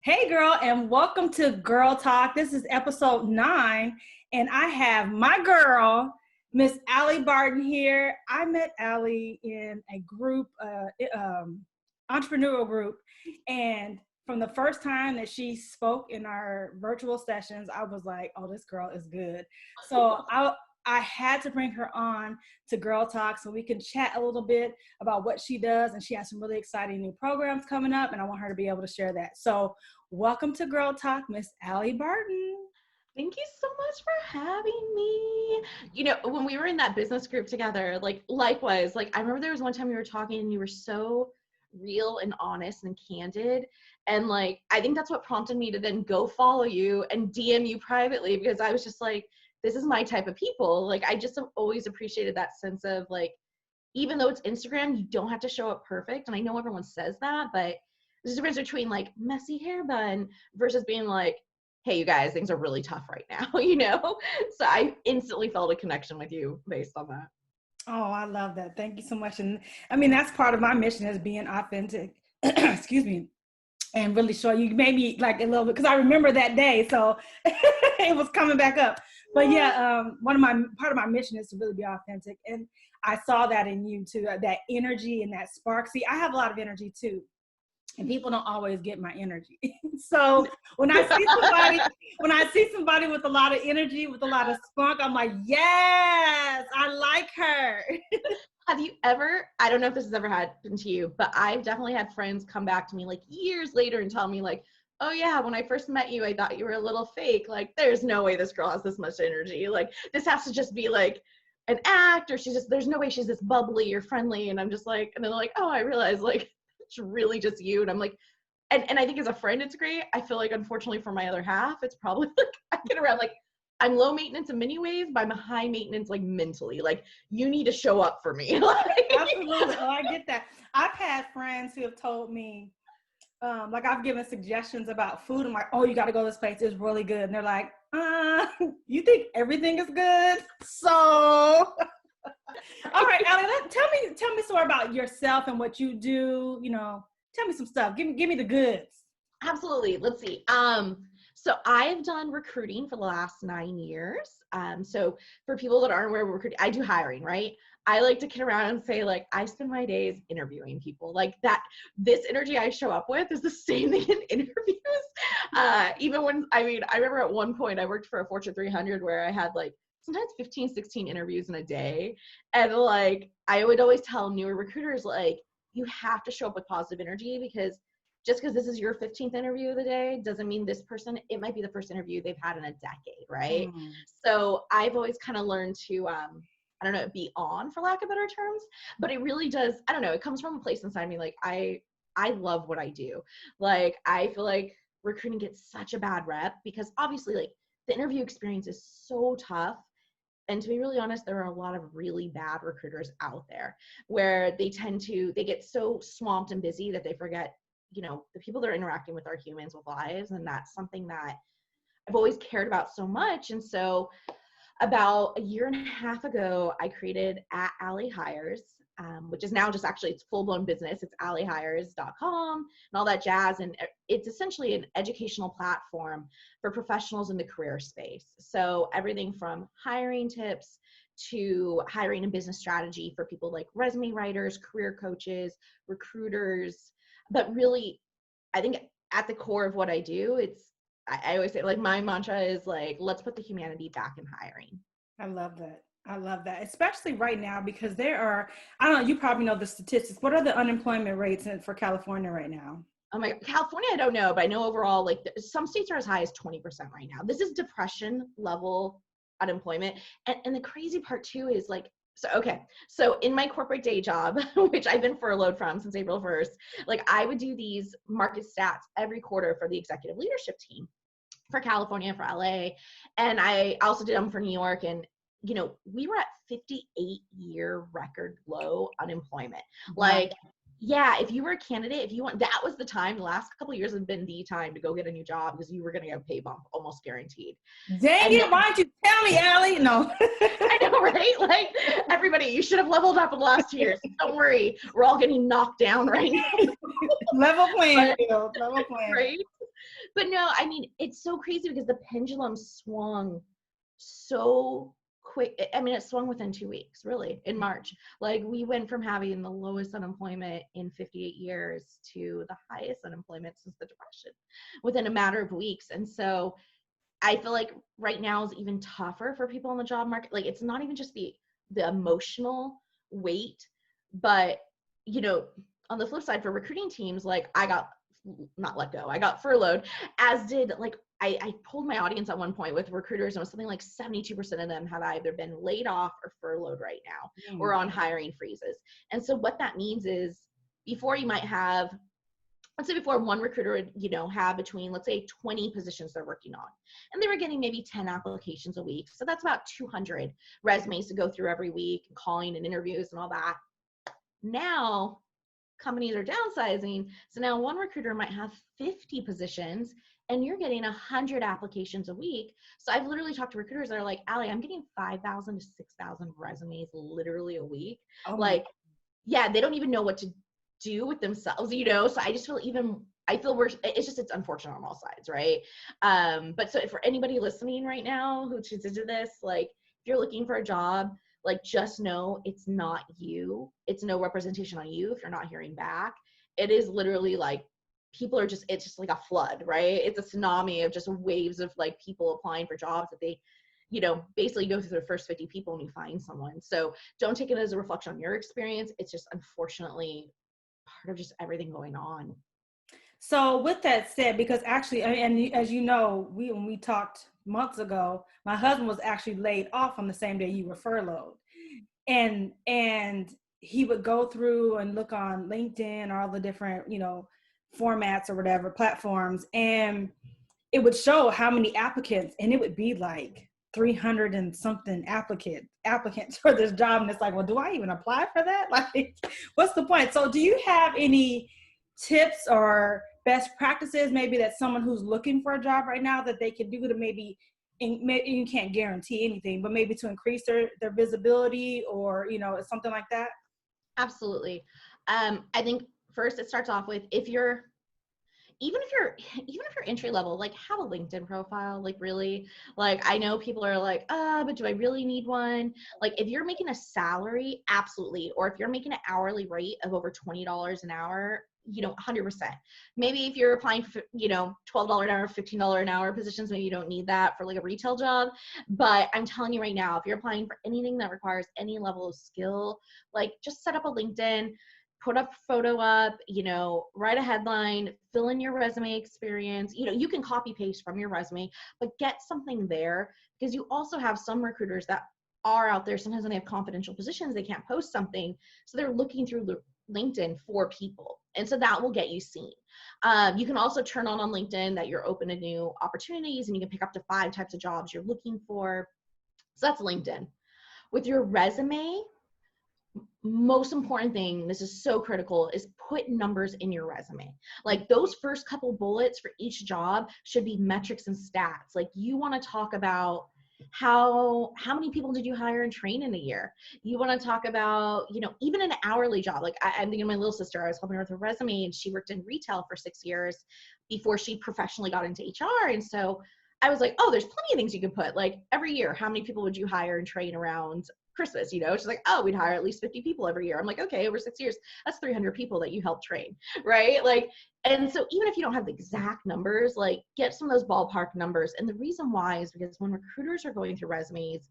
Hey girl, and welcome to GURL Talk. This is episode 9, and I have my girl, Miss Barton here. I met Ally in a group, entrepreneurial group, and from the first time that she spoke in our virtual sessions, I was like, oh, this girl is good. So I had to bring her on to GURL Talk so we can chat a little bit about what she does, and she has some really exciting new programs coming up, and I want her to be able to share that. So welcome to GURL Talk, Miss Barton. Thank you so much for having me. You know, when we were in that business group together, likewise, I remember there was one time we were talking and you were so real and honest and candid. And I think that's what prompted me to then go follow you and DM you privately, because I was just like, this is my type of people. I just have always appreciated that sense of even though it's Instagram, you don't have to show up perfect. And I know everyone says that, but there's a difference between messy hair bun versus being hey, you guys, things are really tough right now, So I instantly felt a connection with you based on that. Oh, I love that. Thank you so much. And I mean, that's part of my mission, is being authentic, excuse me, and really show you, maybe a little bit, because I remember that day. So it was coming back up. But yeah, part of my mission is to really be authentic. And I saw that in you too, that energy and that spark. See, I have a lot of energy too, and people don't always get my energy. So when I see somebody with a lot of energy, with a lot of spunk, I'm like, yes, I like her. Have you ever, I don't know if this has ever happened to you, but I've definitely had friends come back to me years later and tell me oh yeah, when I first met you, I thought you were a little fake. There's no way this girl has this much energy. This has to just be an act, or there's no way she's this bubbly or friendly. And I'm just and then they're like, oh, I realize it's really just you. And I'm and I think as a friend, it's great. I feel unfortunately for my other half, it's probably I get around I'm low maintenance in many ways, but I'm high maintenance mentally. You need to show up for me. Absolutely. Oh, I get that. I've had friends who have told me, I've given suggestions about food. I'm like, oh, you got to go to this place. It's really good. And they're like, you think everything is good? So, all right, Ally, tell me more about yourself and what you do. Tell me some stuff. Give me the goods. Absolutely. Let's see. So I've done recruiting for the last 9 years. So for people that aren't aware of recruiting, I do hiring, right? I like to kid around and say I spend my days interviewing people. This energy I show up with is the same thing in interviews. Even when, I remember at one point I worked for a Fortune 300 where I had sometimes 15, 16 interviews in a day. And I would always tell newer recruiters, you have to show up with positive energy, because just because this is your 15th interview of the day doesn't mean this person, it might be the first interview they've had in a decade, right? Mm. So I've always kind of learned to, I don't know, be on, for lack of better terms, but it really does, I don't know, it comes from a place inside me. I love what I do. I feel recruiting gets such a bad rep because obviously the interview experience is so tough. And to be really honest, there are a lot of really bad recruiters out there where they get so swamped and busy that they forget, the people they're interacting with are humans with lives. And that's something that I've always cared about so much. And so about a year and a half ago, I created AllyHires, which is now just actually, it's full-blown business. It's AllyHires.com and all that jazz. And it's essentially an educational platform for professionals in the career space. So everything from hiring tips to hiring and business strategy for people like resume writers, career coaches, recruiters. But really, I think at the core of what I do, I always say, my mantra is let's put the humanity back in hiring. I love that. I love that, especially right now, because there are, I don't know, you probably know the statistics. What are the unemployment rates for California right now? Oh my God, California, I don't know, but I know overall, some states are as high as 20% right now. This is depression level unemployment. And the crazy part too is so in my corporate day job, which I've been furloughed from since April 1st, I would do these market stats every quarter for the executive leadership team for California, for LA. And I also did them for New York. And, we were at 58-year record low unemployment. Wow. Yeah, if you were a candidate, that was the time, the last couple of years have been the time to go get a new job because you were going to get a pay bump, almost guaranteed. Dang it, why don't you tell me, Ally? No. I know, right? Everybody, you should have leveled up in the last 2 years. Don't worry, we're all getting knocked down right now. Level playing field, level playing. Right? But no, I mean, it's so crazy because the pendulum swung so quick. I mean, it swung within 2 weeks, really, in March. Like, we went from having the lowest unemployment in 58 years to the highest unemployment since the Depression within a matter of weeks. And so I feel like right now is even tougher for people in the job market. Like, it's not even just the emotional weight, but, you know, on the flip side for recruiting teams, like, I got not let go, I got furloughed, as did, like, I pulled my audience at one point with recruiters, and it was something like 72% of them have either been laid off or furloughed right now, or on hiring freezes. And so what that means is, before you might have, let's say before, one recruiter would, you know, have between, let's say, 20 positions they're working on, and they were getting maybe 10 applications a week. So that's about 200 resumes to go through every week, calling and interviews and all that. Now companies are downsizing. So now one recruiter might have 50 positions and you're getting 100 applications a week. So I've literally talked to recruiters that are like, Allie, I'm getting 5,000 to 6,000 resumes literally a week. Oh, like, yeah, they don't even know what to do with themselves, you know? So I just feel worse. It's unfortunate on all sides, right? But so for anybody listening right now who tunes into this, like, if you're looking for a job, like, just know it's not you. It's no representation on you if you're not hearing back. It is literally like, it's just like a flood, right? It's a tsunami of just waves of, like, people applying for jobs that they, you know, basically go through the first 50 people and you find someone. So don't take it as a reflection on your experience. It's just unfortunately part of just everything going on. So with that said, because actually, and as you know, when we talked months ago, my husband was actually laid off on the same day you were furloughed. And he would go through and look on LinkedIn or all the different, you know, formats or whatever platforms, and it would show how many applicants, and it would be like 300 and something applicants for this job. And it's like, well, do I even apply for that? Like, what's the point? So do you have any tips or best practices maybe that someone who's looking for a job right now that they can do to maybe you can't guarantee anything, but maybe to increase their visibility, or, you know, something like that? Absolutely. I think first it starts off with, even if you're entry level, like, have a LinkedIn profile. Like, really, like, I know people are like, but do I really need one? Like, if you're making a salary, absolutely. Or if you're making an hourly rate of over $20 an hour, you know, 100%. Maybe if you're applying for, you know, $12 an hour, $15 an hour positions, maybe you don't need that for like a retail job. But I'm telling you right now, if you're applying for anything that requires any level of skill, like, just set up a LinkedIn, put a photo up, you know, write a headline, fill in your resume experience. You know, you can copy paste from your resume, but get something there, because you also have some recruiters that are out there. Sometimes when they have confidential positions, they can't post something. So they're looking through LinkedIn for people. And so that will get you seen. You can also turn on LinkedIn that you're open to new opportunities, and you can pick up to 5 types of jobs you're looking for. So that's LinkedIn. With your resume, most important thing, this is so critical, is put numbers in your resume. Like, those first couple bullets for each job should be metrics and stats. Like, you want to talk about how many people did you hire and train in a year? You want to talk about, you know, even an hourly job. Like, I'm thinking of my little sister. I was helping her with her resume, and she worked in retail for 6 years before she professionally got into HR. And so I was like, oh, there's plenty of things you could put. Like, every year, how many people would you hire and train around Christmas? You know, she's like, oh, we'd hire at least 50 people every year. I'm like, okay, over 6 years, that's 300 people that you help train, right? Like, and so even if you don't have the exact numbers, like, get some of those ballpark numbers. And the reason why is because when recruiters are going through resumes,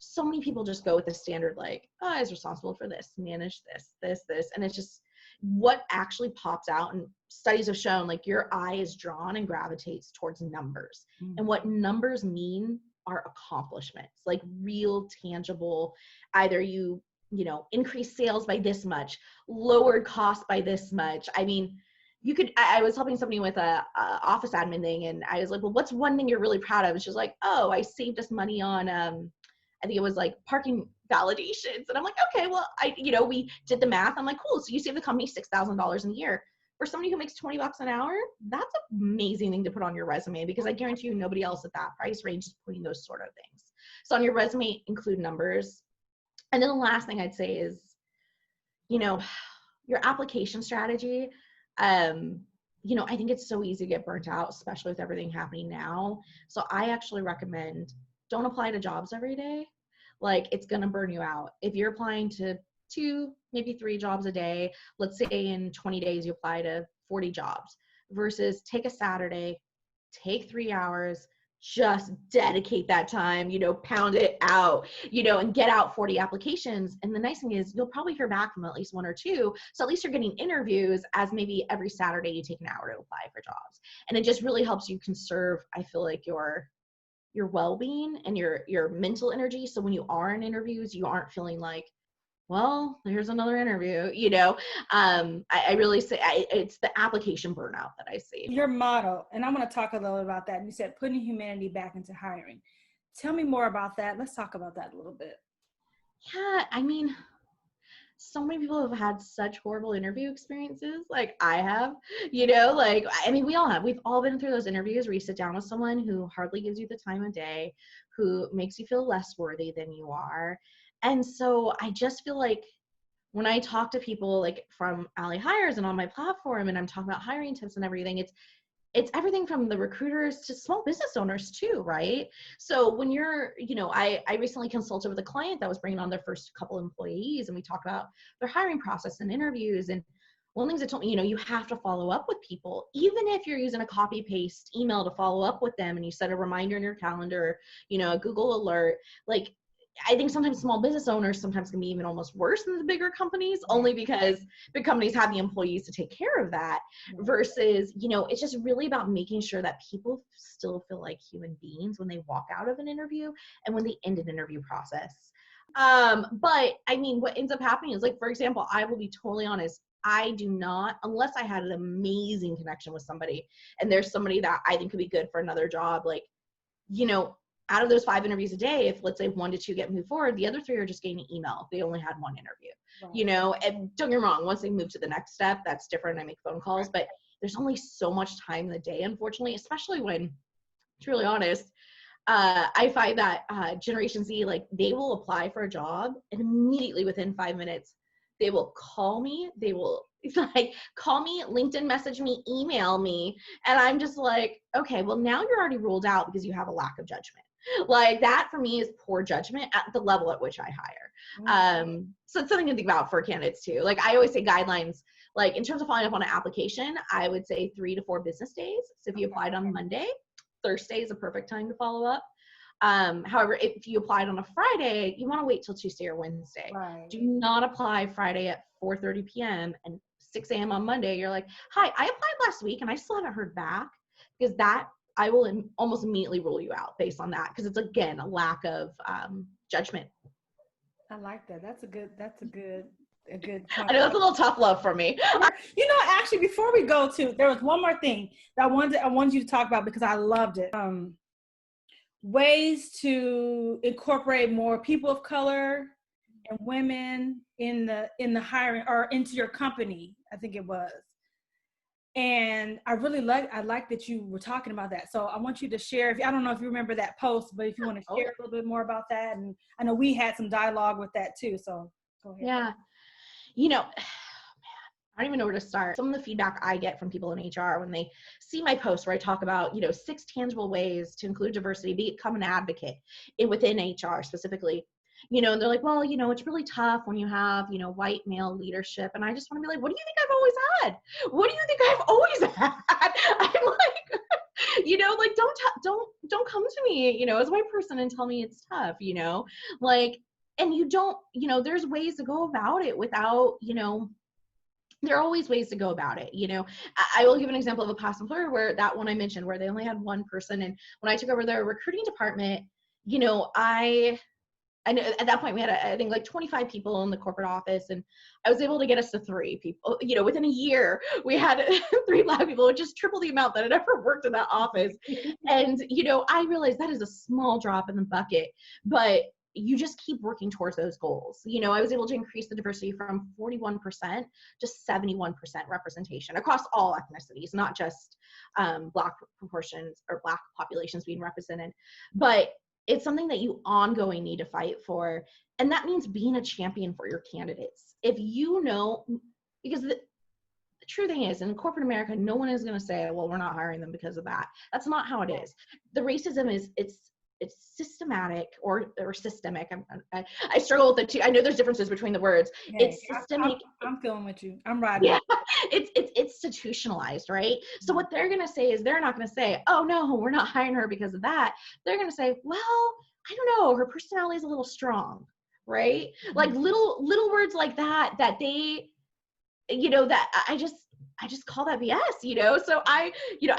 so many people just go with the standard, like, oh, I was responsible for this, manage this, and it's just what actually pops out. And studies have shown, like, your eye is drawn and gravitates towards numbers. And what numbers mean are accomplishments, like real tangible, either you know, increase sales by this much, lowered cost by this much. I mean, I was helping somebody with a office admin thing, and I was like, well, what's one thing you're really proud of? And she was like, oh, I saved us money on, I think it was like parking validations. And I'm like, okay, well, we did the math. I'm like, cool. So you save the company $6,000 in a year. For somebody who makes $20 an hour, that's an amazing thing to put on your resume, because I guarantee you nobody else at that price range is putting those sort of things. So on your resume, include numbers. And then the last thing I'd say is, you know, your application strategy. I think it's so easy to get burnt out, especially with everything happening now. So I actually recommend, don't apply to jobs every day. Like, it's going to burn you out. If you're applying to 2, maybe 3 jobs a day, let's say in 20 days you apply to 40 jobs, versus take a Saturday, take 3 hours, just dedicate that time, pound it out, and get out 40 applications. And the nice thing is you'll probably hear back from at least 1 or 2. So at least you're getting interviews, as maybe every Saturday you take an hour to apply for jobs. And it just really helps you conserve, I feel like, your well-being and your mental energy. So when you are in interviews, you aren't feeling like, well, here's another interview, I really say it's the application burnout that I see. Your motto, and I want to talk a little about that. You said putting humanity back into hiring. Tell me more about that. Let's talk about that a little bit. Yeah, I mean, so many people have had such horrible interview experiences, like I have, we all have. We've all been through those interviews where you sit down with someone who hardly gives you the time of day, who makes you feel less worthy than you are. And so I just feel like when I talk to people like from AllyHires and on my platform, and I'm talking about hiring tips and everything, it's everything from the recruiters to small business owners too, right? So when you're, I recently consulted with a client that was bringing on their first couple employees, and we talked about their hiring process and interviews. And one of the things that told me, you have to follow up with people, even if you're using a copy paste email to follow up with them, and you set a reminder in your calendar, a Google alert. Like, I think sometimes small business owners sometimes can be even almost worse than the bigger companies, only because big companies have the employees to take care of that, versus, it's just really about making sure that people still feel like human beings when they walk out of an interview and when they end an interview process. But I mean, what ends up happening is, like, for example, I will be totally honest, I do not, unless I had an amazing connection with somebody and there's somebody that I think could be good for another job, like, out of those 5 interviews a day, if let's say 1 to 2 get moved forward, the other 3 are just getting an email. They only had 1 interview, right. And don't get me wrong, once they move to the next step, that's different. I make phone calls, right. But there's only so much time in the day, unfortunately, especially when, to be really honest, I find that Generation Z, like, they will apply for a job and immediately within 5 minutes, they will call me. They will call me, LinkedIn message me, email me. And I'm just like, okay, well, now you're already ruled out because you have a lack of judgment. Like, that for me is poor judgment at the level at which I hire. So it's something to think about for candidates too. Like, I always say guidelines, like, in terms of following up on an application, I would say 3 to 4 business days. So if you applied on Monday, Thursday is a perfect time to follow up. However, if you applied on a Friday, you want to wait till Tuesday or Wednesday. Right. Do not apply Friday at 4:30 p.m. and 6 a.m. on Monday. You're like, hi, I applied last week and I still haven't heard back, because that I will almost immediately rule you out based on that, because it's, again, a lack of judgment. I like that. That's a good point. I know that's a little tough love for me. Actually, before we go to, there was one more thing that I wanted you to talk about, because I loved it. Ways to incorporate more people of color and women in the hiring, or into your company, I think it was. And I like that you were talking about that. So I want you to share, I don't know if you remember that post, but if you want to share a little bit more about that. And I know we had some dialogue with that too. So go ahead. Yeah. I don't even know where to start. Some of the feedback I get from people in HR when they see my posts where I talk about, 6 tangible ways to include diversity, become an advocate within HR specifically, and they're like, well, it's really tough when you have, white male leadership. And I just want to be like, what do you think I've always had? What do you think I've always had? I'm like, like, don't come to me, as a white person and tell me it's tough, like, and you don't, there's ways to go about it without, there are always ways to go about it. I will give an example of a past employer where that one I mentioned, where they only had 1 person. And when I took over their recruiting department, I know at that point we had, I think, like 25 people in the corporate office, and I was able to get us to 3 people. Within a year, we had 3 Black people, which is triple the amount that had ever worked in that office. And, I realized that is a small drop in the bucket, but you just keep working towards those goals. I was able to increase the diversity from 41% to 71% representation across all ethnicities, not just Black proportions or Black populations being represented, but it's something that you ongoing need to fight for. And that means being a champion for your candidates. If because true thing is, in corporate America, no one is going to say, well, we're not hiring them because of that. That's not how it is. The racism is, it's systematic or systemic. I struggle with the two. I know there's differences between the words. Hey, It's systemic. I'm feeling with you. I'm riding. Yeah, it's institutionalized, right? So what they're going to say is, they're not going to say, oh no, we're not hiring her because of that. They're going to say, well, I don't know, her personality is a little strong, right? Like little words like that they, that I just call that BS, So I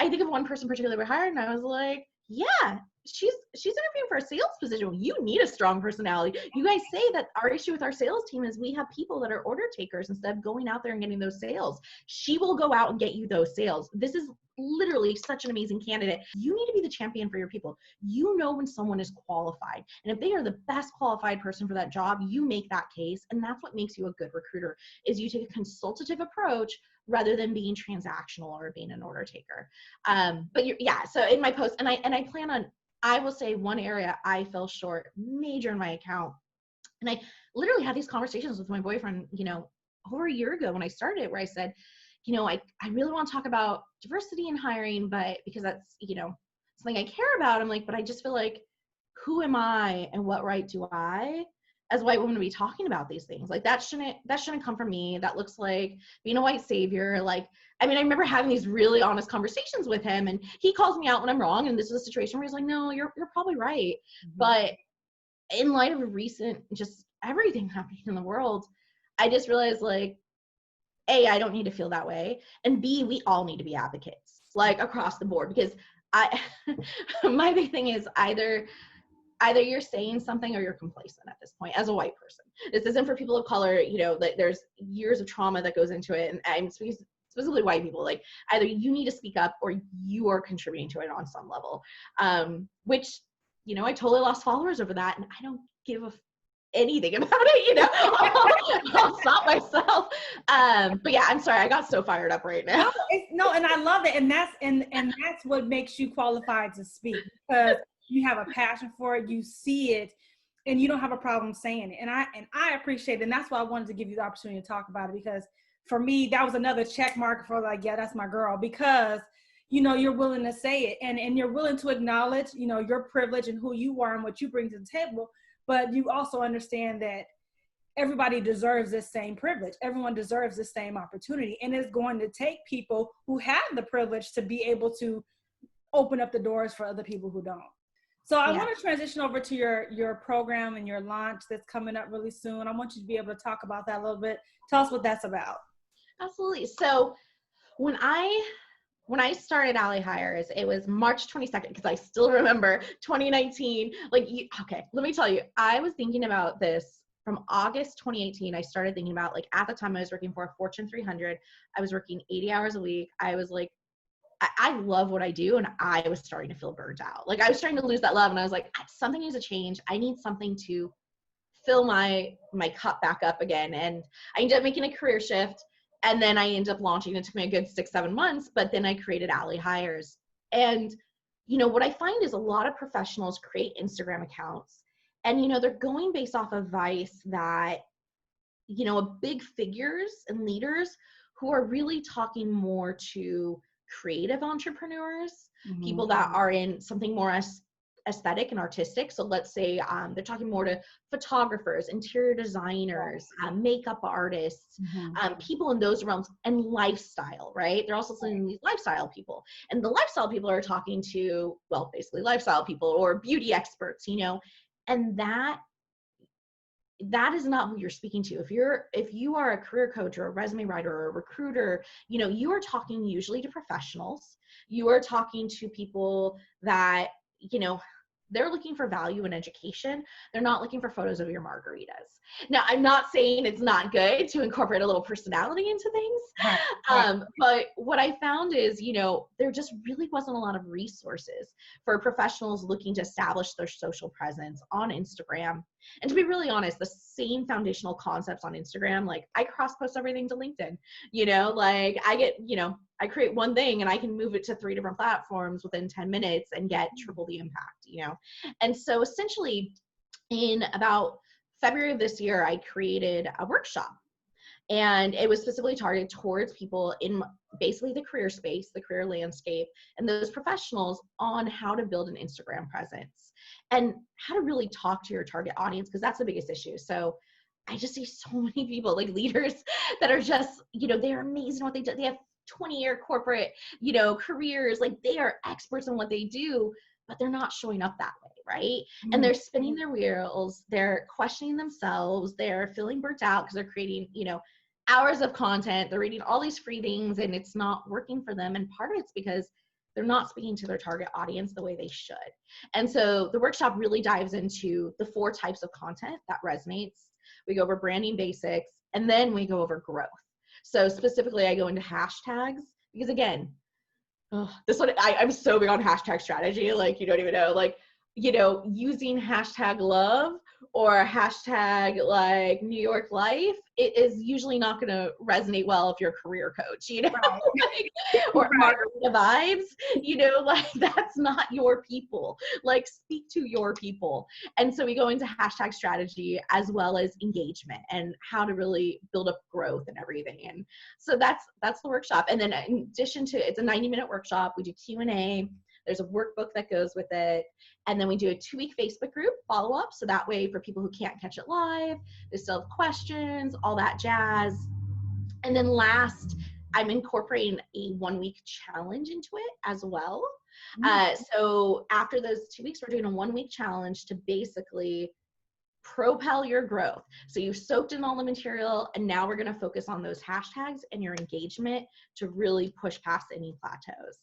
think of one person particularly we hired, and I was like, yeah, she's interviewing for a sales position. You need a strong personality. You guys say that our issue with our sales team is we have people that are order takers instead of going out there and getting those sales. She will go out and get you those sales. This is literally such an amazing candidate. You need to be the champion for your people. You know when someone is qualified. And if they are the best qualified person for that job, you make that case. And that's what makes you a good recruiter, is you take a consultative approach rather than being transactional or being an order taker. So in my post, and I plan on, I will say one area I fell short major in my account. And I literally had these conversations with my boyfriend, over a year ago when I started, where I said, I really want to talk about diversity in hiring, but because that's, something I care about, I'm like, but I just feel like, who am I and what right do I as a white woman to be talking about these things? Like that shouldn't come from me. That looks like being a white savior. Like, I remember having these really honest conversations with him, and he calls me out when I'm wrong. And this is a situation where he's like, no, you're probably right. Mm-hmm. But in light of recent, just everything happening in the world, I just realized, like, A, I don't need to feel that way. And B, we all need to be advocates, like across the board, because my big thing is either you're saying something or you're complacent at this point as a white person. This isn't for people of color, that there's years of trauma that goes into it. And I'm speaking specifically white people, like either you need to speak up or you are contributing to it on some level, which, I totally lost followers over that. And I don't give anything about it, I'll stop myself. But yeah, I'm sorry, I got so fired up right now. No, and I love it. And that's what makes you qualified to speak, because you have a passion for it, you see it, and you don't have a problem saying it. And I appreciate it. And that's why I wanted to give you the opportunity to talk about it, because for me, that was another check mark for, like, yeah, that's my girl, because you're willing to say it, and you're willing to acknowledge, your privilege and who you are and what you bring to the table. But you also understand that everybody deserves this same privilege. Everyone deserves the same opportunity. And it's going to take people who have the privilege to be able to open up the doors for other people who don't. So I want to transition over to your program and your launch that's coming up really soon. I want you to be able to talk about that a little bit. Tell us what that's about. Absolutely. So when I started AllyHires, it was March 22nd, because I still remember 2019. Okay, let me tell you, I was thinking about this from August 2018. I started thinking about, like, at the time I was working for a Fortune 300. I was working 80 hours a week. I was like, I love what I do, and I was starting to feel burnt out. Like, I was starting to lose that love, and I was like, something needs to change. I need something to fill my cup back up again. And I ended up making a career shift. And then I ended up launching. It took me a good 6-7 months, but then I created AllyHires. And, what I find is a lot of professionals create Instagram accounts, and, they're going based off advice that, big figures and leaders who are really talking more to creative entrepreneurs, mm-hmm. people that are in something more aesthetic and artistic. So let's say they're talking more to photographers, interior designers, makeup artists, mm-hmm. People in those realms, and lifestyle, right? They're also seeing these lifestyle people, and the lifestyle people are talking to, well, basically lifestyle people or beauty experts, and that is not who you're speaking to. If you are a career coach or a resume writer or a recruiter, you are talking usually to professionals. You are talking to people that, they're looking for value in education. They're not looking for photos of your margaritas. Now, I'm not saying it's not good to incorporate a little personality into things. Right. But what I found is, there just really wasn't a lot of resources for professionals looking to establish their social presence on Instagram. And to be really honest, the same foundational concepts on Instagram, like I cross-post everything to LinkedIn, I create one thing and I can move it to 3 different platforms within 10 minutes and get triple the impact, And so essentially in about February of this year, I created a workshop. And it was specifically targeted towards people in basically the career space, the career landscape, and those professionals on how to build an Instagram presence and how to really talk to your target audience, because that's the biggest issue. So I just see so many people, like leaders, that are just, they're amazing at what they do. They have 20-year corporate, careers. Like, they are experts in what they do, but they're not showing up that way, right? And they're spinning their wheels. They're questioning themselves. They're feeling burnt out because they're creating, hours of content. They're reading all these free things, and it's not working for them. And part of it's because they're not speaking to their target audience the way they should. And so the workshop really dives into the 4 types of content that resonates. We go over branding basics, and then we go over growth. So specifically, I go into hashtags because, again, this one, I'm so big on hashtag strategy. Like, you don't even know, like, using hashtag love or hashtag like New York life, it is usually not going to resonate well if you're a career coach, Right. or margarita vibes, like, that's not your people. Like, speak to your people. And so we go into hashtag strategy as well as engagement and how to really build up growth and everything. And so that's the workshop. And then in addition to, it's a 90-minute workshop, we do Q&A. There's a workbook that goes with it. And then we do a 2-week Facebook group follow-up. So that way, for people who can't catch it live, they still have questions, all that jazz. And then last, I'm incorporating a 1-week challenge into it as well. So after those 2 weeks, we're doing a 1-week challenge to basically propel your growth. So you've soaked in all the material, and now we're going to focus on those hashtags and your engagement to really push past any plateaus.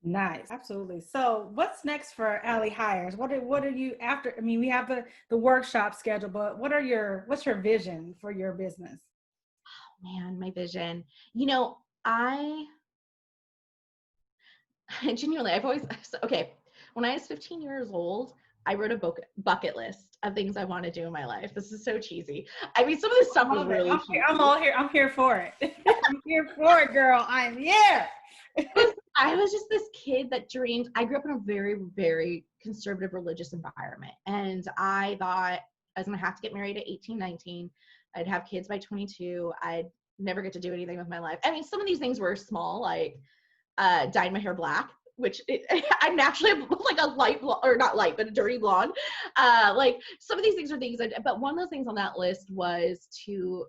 Nice. Absolutely. So what's next for AllyHires? What are you after? I mean, we have the workshop schedule, but what's your vision for your business? Oh man, my vision. I genuinely, when I was 15 years old, I wrote a bucket list of things I want to do in my life. This is so cheesy. I mean, some of this stuff was really cheesy. I'm here for it. I'm here for it, girl. I'm here. I was just this kid that dreamed. I grew up in a very, very conservative religious environment. And I thought I was going to have to get married at 18, 19. I'd have kids by 22. I'd never get to do anything with my life. I mean, some of these things were small, like dyed my hair black, which I'm naturally like a light blonde, or not light, but a dirty blonde. Like, some of these things are things, but one of those things on that list was to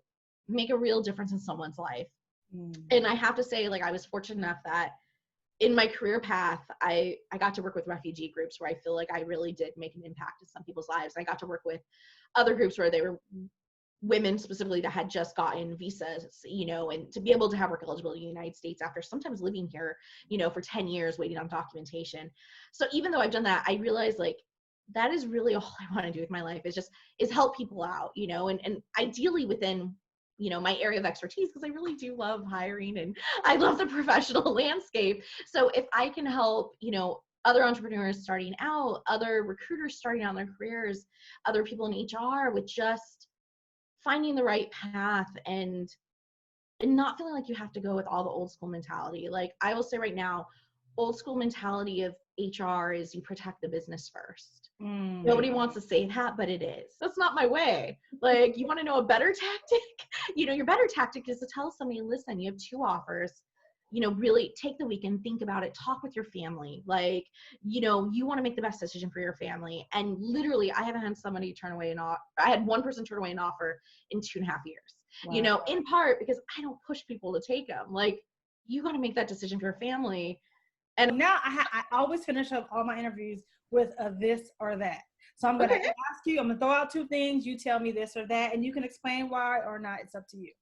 make a real difference in someone's life. And I have to say, like, I was fortunate enough that in my career path, I got to work with refugee groups where I feel like I really did make an impact in some people's lives. I got to work with other groups where they were women specifically that had just gotten visas, and to be able to have work eligibility in the United States after sometimes living here, for 10 years waiting on documentation. So even though I've done that, I realized, like, that is really all I want to do with my life is help people out, and ideally within my area of expertise, because I really do love hiring and I love the professional landscape. So if I can help, other entrepreneurs starting out, other recruiters starting out in their careers, other people in HR with just finding the right path and not feeling like you have to go with all the old school mentality. Like, I will say right now, old school mentality of HR is you protect the business first. Nobody wants to say that, but it is. That's not my way. Like, you want to know a better tactic? Your better tactic is to tell somebody, listen, you have 2 offers. Really take the weekend, think about it, talk with your family. Like, you want to make the best decision for your family. And literally, I haven't had somebody turn away I had one person turn away an offer in 2.5 years. Wow. In part because I don't push people to take them. Like, you got to make that decision for your family. And now I always finish up all my interviews with a this or that. So I'm going to ask you, I'm going to throw out 2 things. You tell me this or that, and you can explain why or not. It's up to you.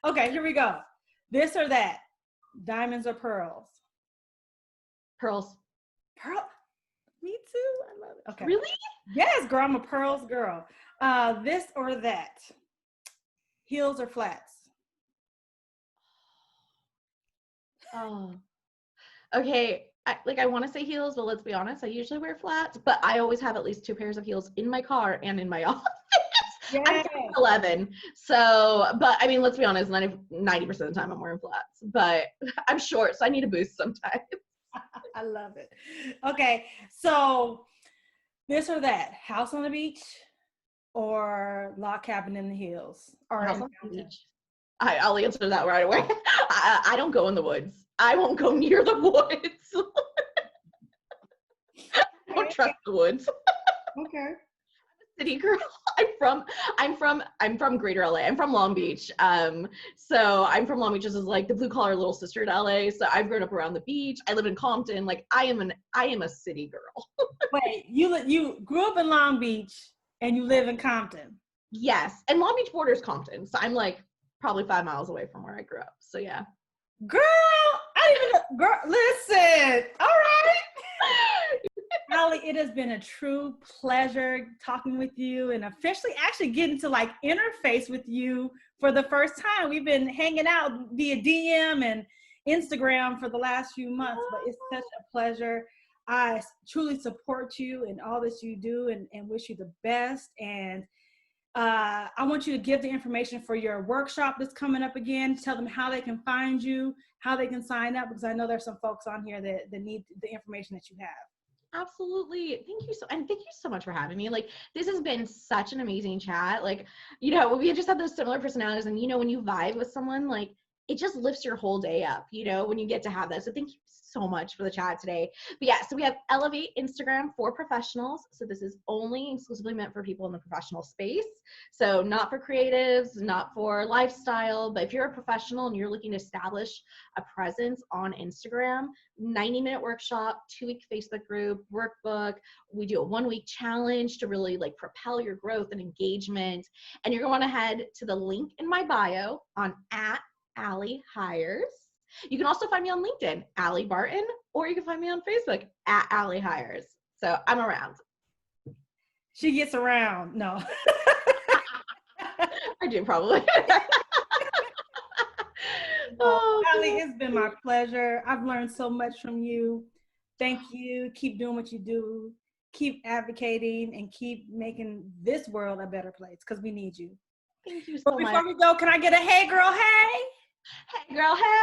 Okay, here we go. This or that, diamonds or pearls? Pearls. Pearl? Me too. I love it. Okay. Really? Yes, girl. I'm a pearls girl. This or that, heels or flats? Oh, okay. I want to say heels, but let's be honest, I usually wear flats, but I always have at least 2 pairs of heels in my car and in my office. Yes. I'm 11. So, but I mean, let's be honest, 90% of the time I'm wearing flats, but I'm short, so I need a boost sometimes. I love it. Okay. So this or that, house on the beach, or Log Cabin in the Hills? Or House in on the Mountain? beach. I'll answer that right away. I don't go in the woods. I won't go near the woods. I don't trust the woods. Okay. City girl. I'm from Greater LA. I'm from Long Beach. So I'm from Long Beach, which is like the blue collar little sister to LA. So I've grown up around the beach. I live in Compton. Like I am a city girl. Wait, you grew up in Long Beach and you live in Compton? Yes, and Long Beach borders Compton, so I'm like probably 5 miles away from where I grew up. So yeah. Girl, I didn't even know. Girl, listen. All right. Ally, it has been a true pleasure talking with you and officially actually getting to like interface with you for the first time. We've been hanging out via DM and Instagram for the last few months, but it's such a pleasure. I truly support you in all that you do and wish you the best. And I want you to give the information for your workshop that's coming up again. Tell them how they can find you, how they can sign up, because I know there's some folks on here that need the information that you have. Absolutely. Thank you so much for having me. Like, this has been such an amazing chat. Like, you know, we just have those similar personalities, and you know, when you vibe with someone, like, it just lifts your whole day up, you know, when you get to have that. So thank you so much for the chat today. But yeah, so we have Elevate Instagram for professionals. So this is only exclusively meant for people in the professional space. So not for creatives, not for lifestyle, but if you're a professional and you're looking to establish a presence on Instagram, 90-minute workshop, 2-week Facebook group, workbook. We do a 1-week challenge to really like propel your growth and engagement. And you're going to head to the link in my bio on @AllyHires. You can also find me on LinkedIn, Ally Barton, or you can find me on Facebook @AllyHires. So I'm around. She gets around. No. I do probably. Ally, it's been my pleasure. I've learned so much from you. Thank you. Keep doing what you do. Keep advocating and keep making this world a better place because we need you. Thank you so But much. before we go, can I get a hey girl, hey? Hey girl, hey.